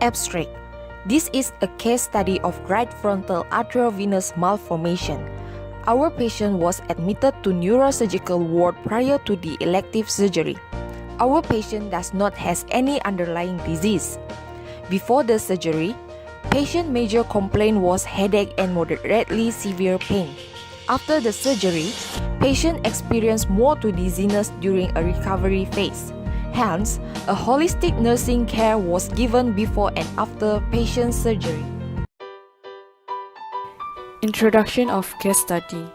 Abstract. This is a case study of right frontal arteriovenous malformation. Our patient was admitted to neurosurgical ward prior to the elective surgery. Our patient does not have any underlying disease. Before the surgery, patient major complaint was headache and moderately severe pain. After the surgery, patient experienced more to dizziness during a recovery phase. Hence, a holistic nursing care was given before and after patient surgery. Introduction of case study.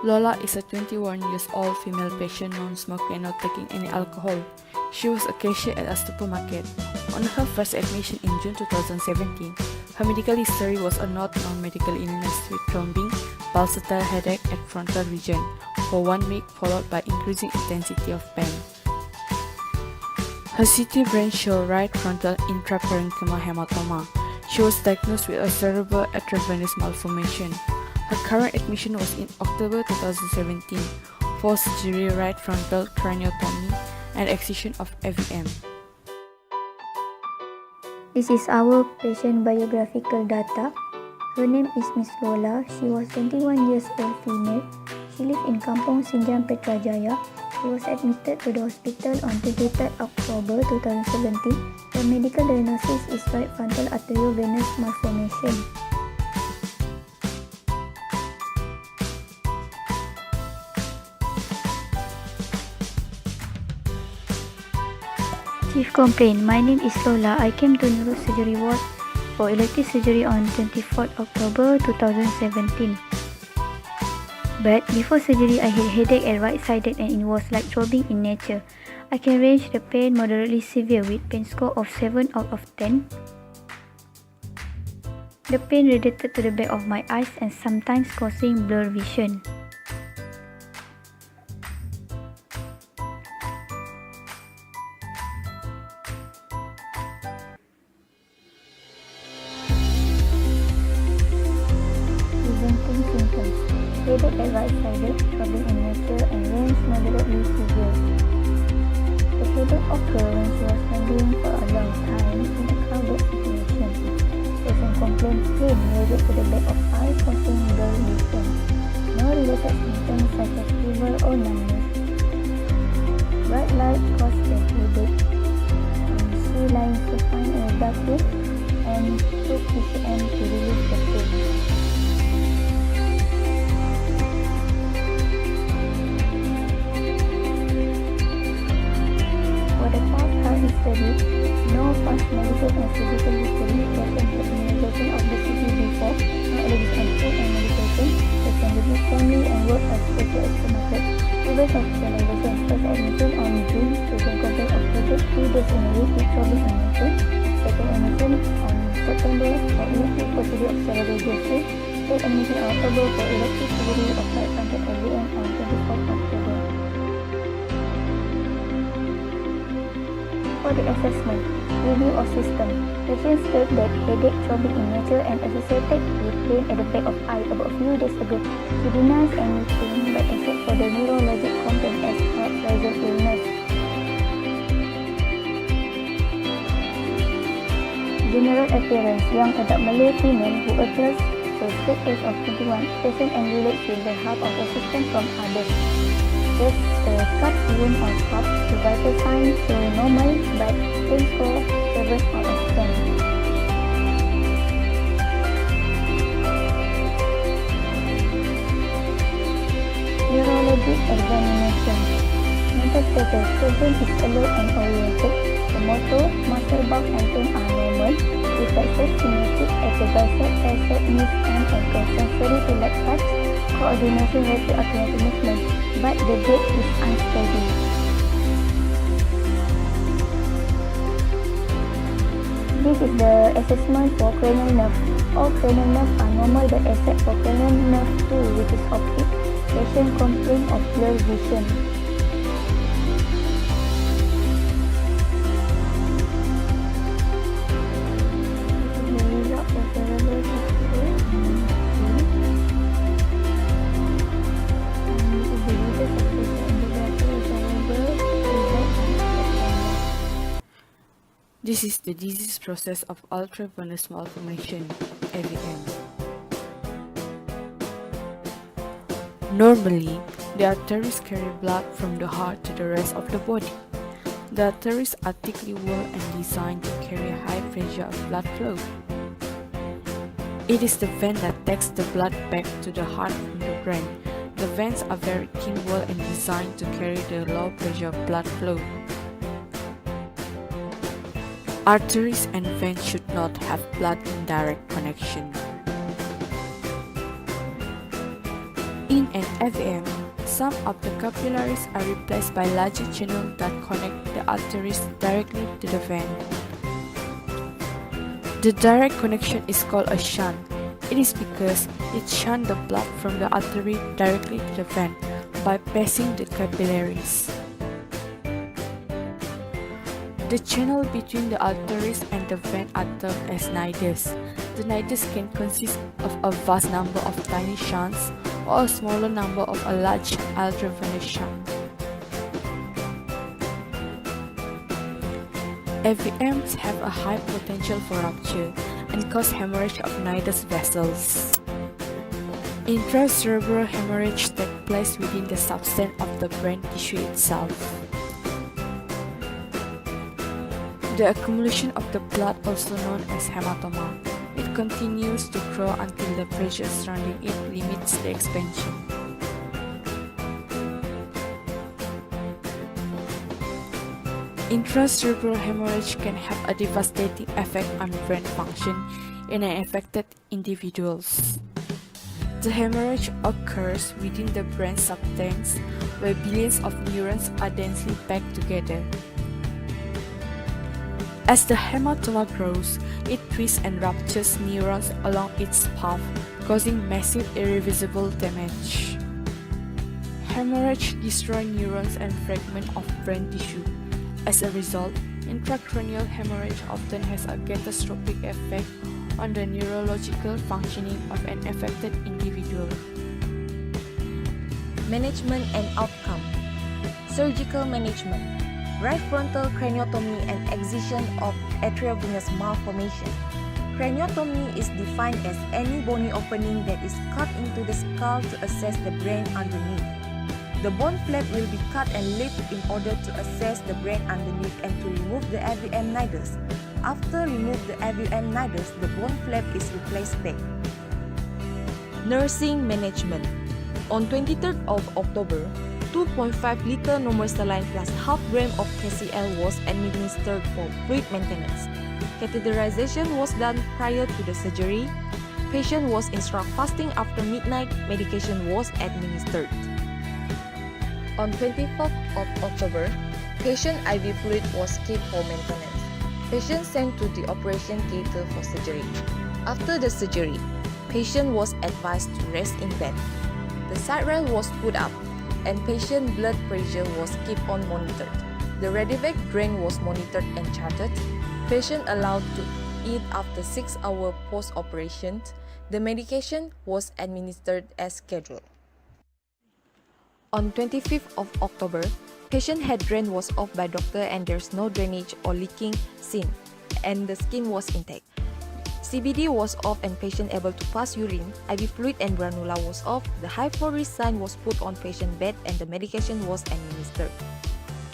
Lola is a 21-year-old female patient, non-smoker and not taking any alcohol. She was a cashier at a supermarket. On her first admission in June 2017, her medical history was a not non-medical illness with thrombing, pulsatile headache at frontal region for 1 week, followed by increasing intensity of pain. Her CT brain showed right frontal intraparenchymal hematoma. She was diagnosed with a cerebral arteriovenous malformation. Her current admission was in October 2017 for surgery right frontal craniotomy and excision of AVM. This is our patient biographical data. Her name is Miss Lola. She was 21 years old female. She lived in Kampong Sinjam, Petrajaya. She was admitted to the hospital on 23 October 2017. The medical diagnosis is right frontal arteriovenous malformation. Chief complaint. My name is Lola. I came to neurosurgery ward for elective surgery on 24 October 2017. But before surgery, I had headache and right-sided and it was like throbbing in nature. I can range the pain moderately severe with pain score of 7 out of 10. The pain radiated to the back of my eyes and sometimes causing blurred vision. Presenting symptoms: headache at right-sided, throbbing in nature, and range moderately severe. The headache occurred when she was standing for a long time in a crowded situation. Patient complained pain radiated to the back of eye, causing blurred vision. No related symptoms such as fever or numbness. Bright light caused the headache. She lying supine in a dark room and took PCM to relieve the pain. History. No past medical and physical history. Patient had immunization of the CT before. No allergic on food and medication. Patient lived family and worked as special external. Previous hospitalization. First admission on June. Patient complaint of headache 3 days in a week with throbbing in nature. Second admission on September for elective procedure of cerebral palsy. Third admission on October for elective surgery of right frontal AVM on 24th October. For the assessment, review of system. Patient stated that headache, throbbing in nature and associated with pain at the back of eye about a few days ago. She denies anything but except for the neurologic complaint as heart pleasant illness. General appearance: young adult Malay female who appears to state age of 21. Patient and relates with the help of assistance from others. There's a cut wound on top. The vital signs show normal, but pain score 7 out of 10. Neurologic examination. Mental status: patient is alert and oriented. The motor, muscle bulk and tone are normal. Reflexes symmetric as the bicep, tricep, knees and ankle. Sensory to light touch. Coordination with the automatic movement, but the gait is unsteady. This is the assessment for cranial nerve. All cranial nerves are normal but except for cranial nerve 2, which is optic. Patient complain of blurred vision. The result of cerebral palsy. This is the disease process of ultravenous malformation, AVM. Normally, the arteries carry blood from the heart to the rest of the body. The arteries are thickly walled and designed to carry a high pressure of blood flow. It is the vein that takes the blood back to the heart from the brain. The veins are very thin walled and designed to carry the low pressure blood flow. Arteries and veins should not have blood in direct connection. In an AVM, some of the capillaries are replaced by larger channels that connect the arteries directly to the vein. The direct connection is called a shunt. It is because it shunts the blood from the artery directly to the vein, bypassing the capillaries. The channel between the arteries and the vein are termed as nidus. The nidus can consist of a vast number of tiny shunts or a smaller number of a large ultravenous shunt. AVMs have a high potential for rupture and cause hemorrhage of nidus vessels. Intracerebral hemorrhage takes place within the substance of the brain tissue itself. The accumulation of the blood, also known as hematoma, it continues to grow until the pressure surrounding it limits the expansion. Intracerebral hemorrhage can have a devastating effect on brain function in affected individuals. The hemorrhage occurs within the brain substance where billions of neurons are densely packed together. As the hematoma grows, it twists and ruptures neurons along its path, causing massive irreversible damage. Hemorrhage destroys neurons and fragments of brain tissue. As a result, intracranial hemorrhage often has a catastrophic effect on the neurological functioning of an affected individual. Management and outcome. Surgical management. Right frontal craniotomy and excision of atriovenous malformation. Craniotomy is defined as any bony opening that is cut into the skull to access the brain underneath. The bone flap will be cut and lifted in order to access the brain underneath and to remove the AVM nidus. After remove the AVM nidus, the bone flap is replaced back. Nursing management. On 23rd of October, 2.5 liter normal saline plus half gram of KCl was administered for fluid maintenance. Catheterization was done prior to the surgery. Patient was instructed fasting after midnight. Medication was administered. On 24th of October, patient IV fluid was kept for maintenance. Patient sent to the operation theater for surgery. After the surgery, patient was advised to rest in bed. The side rail was put up, and patient blood pressure was kept on monitored. The Radivac drain was monitored and charted. Patient allowed to eat after 6 hours post-operation. The medication was administered as scheduled. On 25th of October, patient head drain was off by doctor and there's no drainage or leaking seen, and the skin was intact. CBD was off and patient able to pass urine. IV fluid and granula was off. The high flow risk sign was put on patient bed and the medication was administered.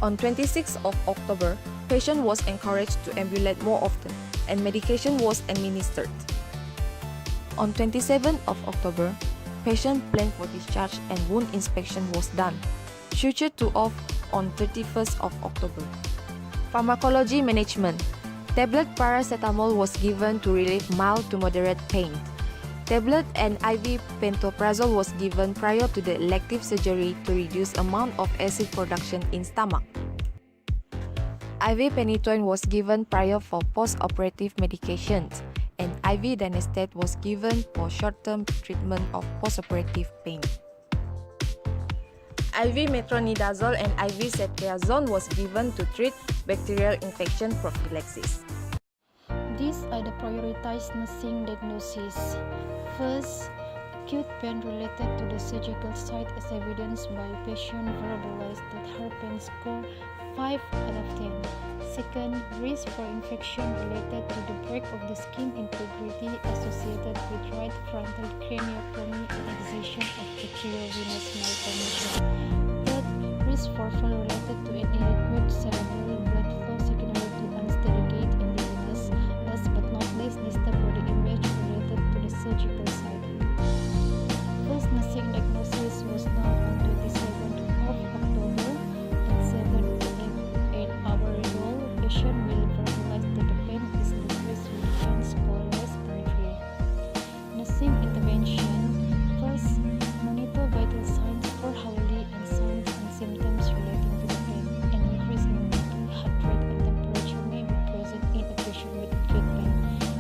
On 26th of October, patient was encouraged to ambulate more often and medication was administered. On 27th of October, patient planned for discharge and wound inspection was done. Suture to off on 31st of October. Pharmacology management. Tablet paracetamol was given to relieve mild to moderate pain. Tablet and IV pantoprazole was given prior to the elective surgery to reduce amount of acid production in stomach. IV phenytoin was given prior for post-operative medications, and IV dinestate was given for short-term treatment of post-operative pain. IV metronidazole and IV ceftriaxone was given to treat bacterial infection prophylaxis. These are the prioritized nursing diagnoses. First, acute pain related to the surgical site as evidenced by patient verbalized that her pain score 5 out of 10. Second, risk for infection related to the break of the skin integrity associated with right frontal cranioplasty and excision of arteriovenous malformation. Third, risk for fall related to inadequate cerebral blood flow secondary to unsteady gait in the venous. Last but not least, disturb body image related to the surgical site. First nursing diagnosis was done on 27th of October at 7 a.m. In our role, patient will verbalize that the pain is decreased with pains for less than 3. Nursing intervention. First, monitor vital signs for hourly and signs and symptoms relating to the pain. An increase in monthly heart rate and temperature may be present in a patient with acute pain.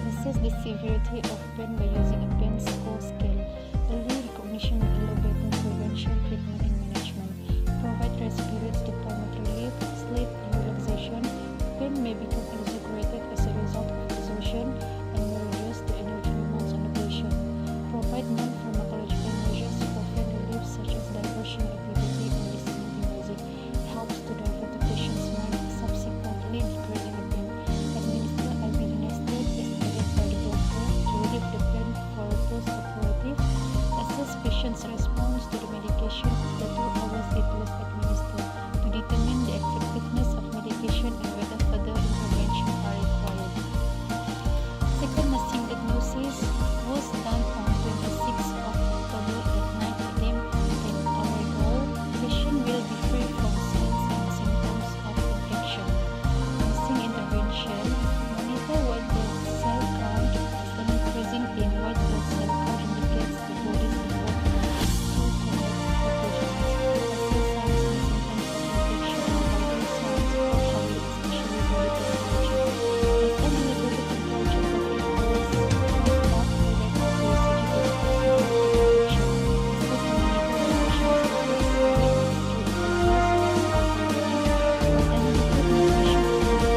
Assess the severity of pain by using a pain score scale. Early recognition with elevated prevention, treatment, and management. Provide respirates to promote relief, sleep, and relaxation. Pain may become exaggerated as a result of exhaustion and may reduce the energy demands on the patient. Provide non-pharmacological measures for pain relief such as diversion activity and listening to music. Helps to divert the patient's mind, subsequently decreasing the pain. Administer IV anesthetic as needed by the doctor to relieve the pain for post-operative. Assess patient's response to the medication after 2 hours it was administered to determine the effectiveness of medication and whether further intervention are required. Second nursing diagnosis was done on 26th of October at 9 a.m. in our goal. Patient will be free from signs and symptoms of infection. Nursing intervention. Monitor white blood cell count. An increasing in white blood cell count indicates the body's effort to combat pathogens. Assess signs and symptoms of infection and vital signs for hourly, especially related to temperature. If any elevated temperature for 8 hours is not related to surgical infection. Assess and monitor the patient's progress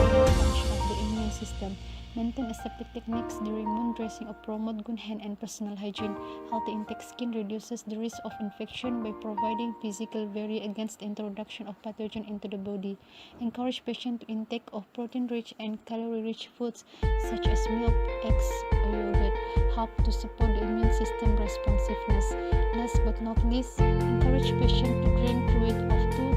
with function of the immune system. Maintain aseptic techniques during wound dressing or promote good hand and personal hygiene. Healthy intake skin reduces the risk of infection by providing physical barrier against the introduction of pathogen into the body. Encourage patient to intake of protein-rich and calorie-rich foods such as milk, eggs, or yogurt. Help to support the immune system responsiveness. Last but not least, encourage patient to drink fluid of 2